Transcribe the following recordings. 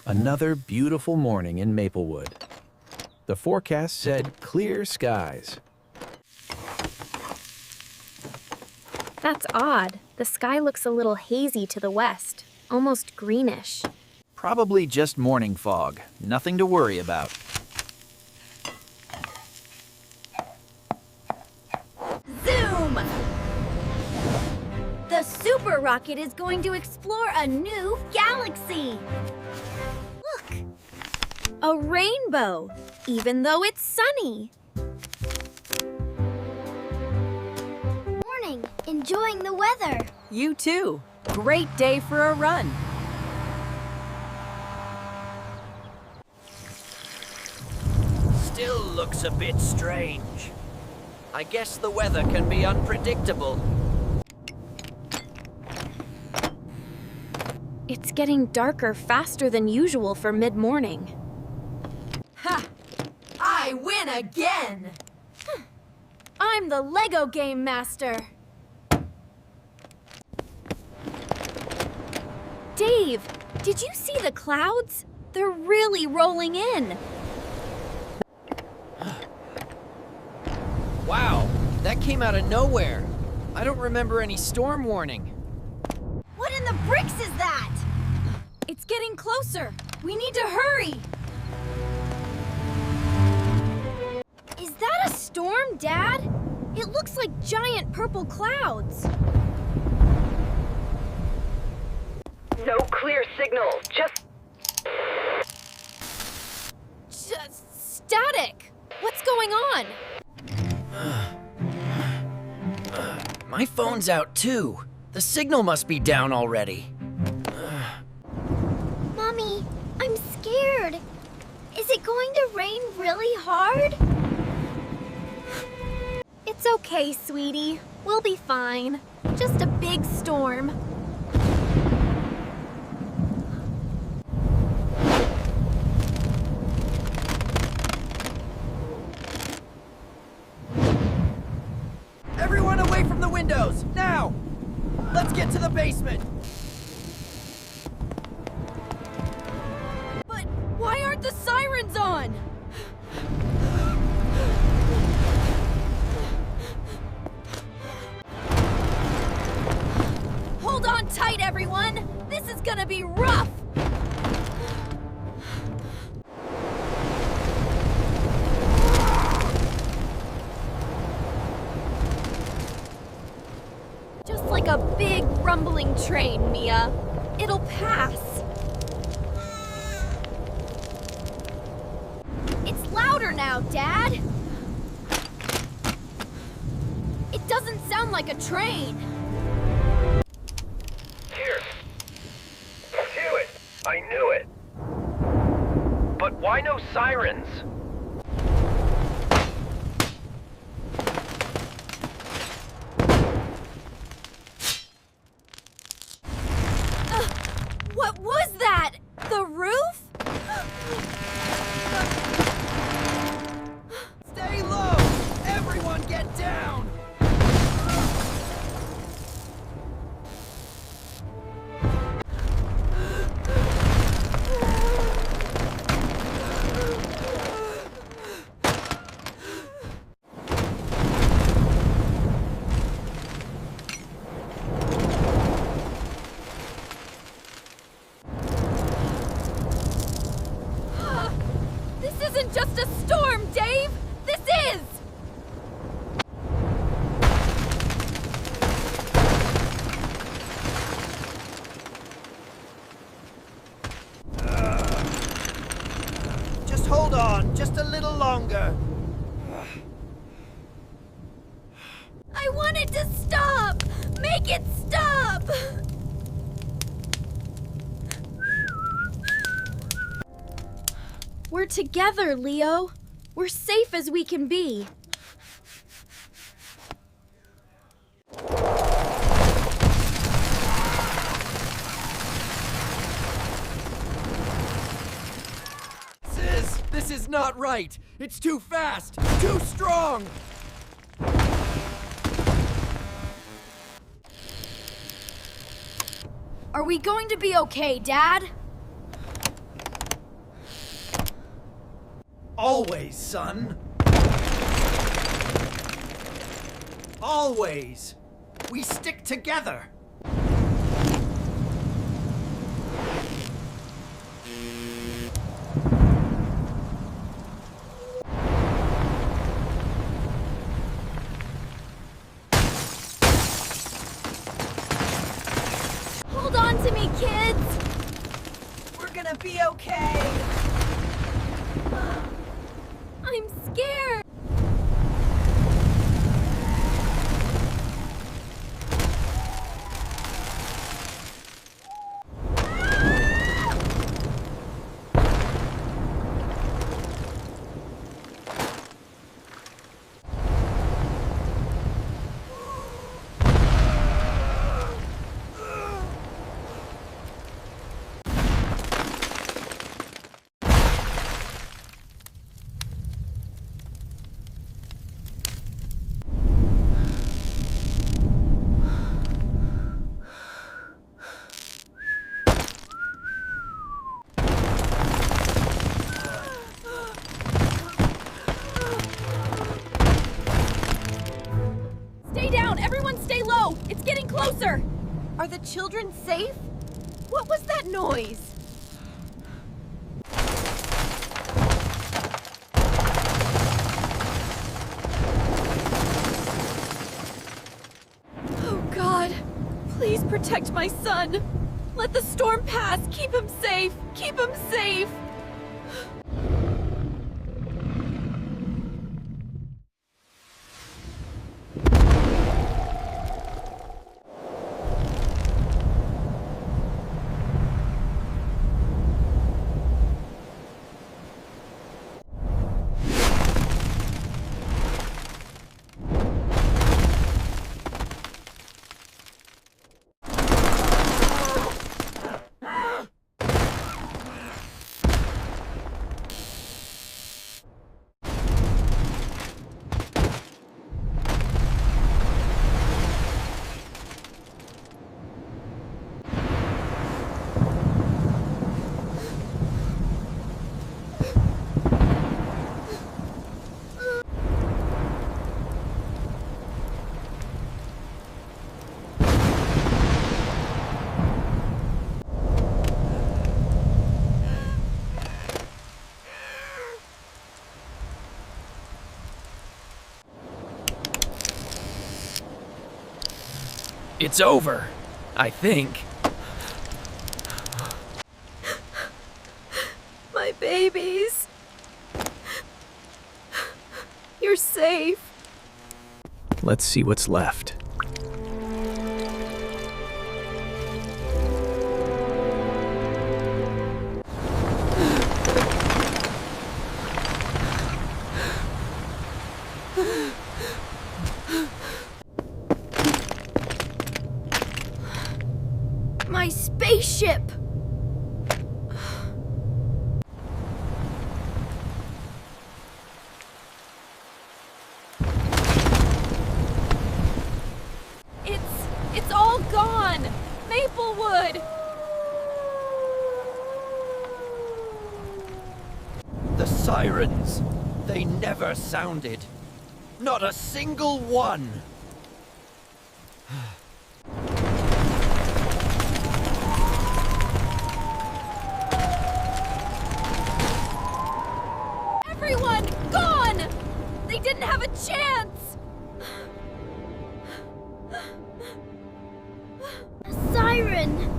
Another beautiful morning in Maplewood. The forecast said clear skies. That's odd. The sky looks a little hazy to the west, almost greenish. Probably just morning fog. Nothing to worry about. Zoom! The super rocket is going to explore a new galaxy. Look! A rainbow, even though it's sunny. Morning. Enjoying the weather. You too. Great day for a run. Still looks a bit strange. I guess the weather can be unpredictable. It's getting darker faster than usual for mid-morning. Ha! I win again! I'm the Lego Game Master. Dave, did you see the clouds? They're really rolling in. Wow, that came out of nowhere. I don't remember any storm warning. What in the bricks is that? It's getting closer. We need to hurry. Is that a storm, Dad? It looks like giant purple clouds. No clear signal, just Static. What's going on? My phone's out too. The signal must be down already. Mommy, I'm scared. Is it going to rain really hard? It's okay, sweetie. We'll be fine. Just a big storm. Everyone away from the windows, now! Let's get to the basement! But why aren't the sirens on? Hold on tight, everyone. This is gonna be rough. Just like a big rumbling train, Mia. It'll pass. It's louder now, Dad. It doesn't sound like a train. Here. Knew it. I knew it. But why no sirens? What was that? The roof? Stay low! Everyone get down! This isn't just a storm, Dave! This is! Just hold on, just a little longer. I want it to stop! Make it stop! We're together, Leo. We're safe as we can be. This is not right. It's too fast, too strong. Are we going to be okay, Dad? Always, son. Always. We stick together. Hold on to me, kids! We're gonna be okay. I'm scared! Stay down! Everyone stay low! It's getting closer! Are the children safe? What was that noise? Oh God! Please protect my son! Let the storm pass! Keep him safe! Keep him safe! It's over, I think. My babies! You're safe. Let's see what's left. My spaceship! It's all gone! Maplewood! The sirens, they never sounded. Not a single one. Everyone, gone! They didn't have a chance! A siren!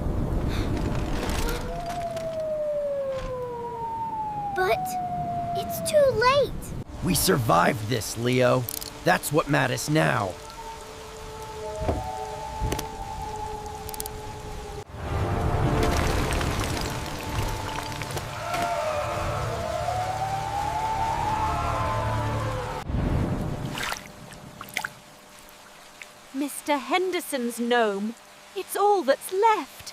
But it's too late! We survived this, Leo. That's what matters now. Mr. Henderson's gnome. It's all that's left.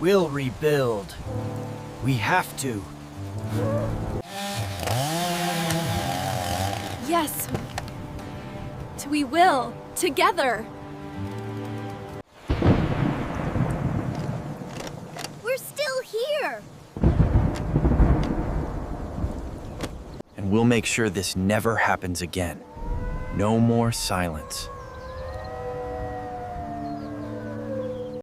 We'll rebuild. We have to. Yes. We will. Together. We're still here. And we'll make sure this never happens again. No more silence.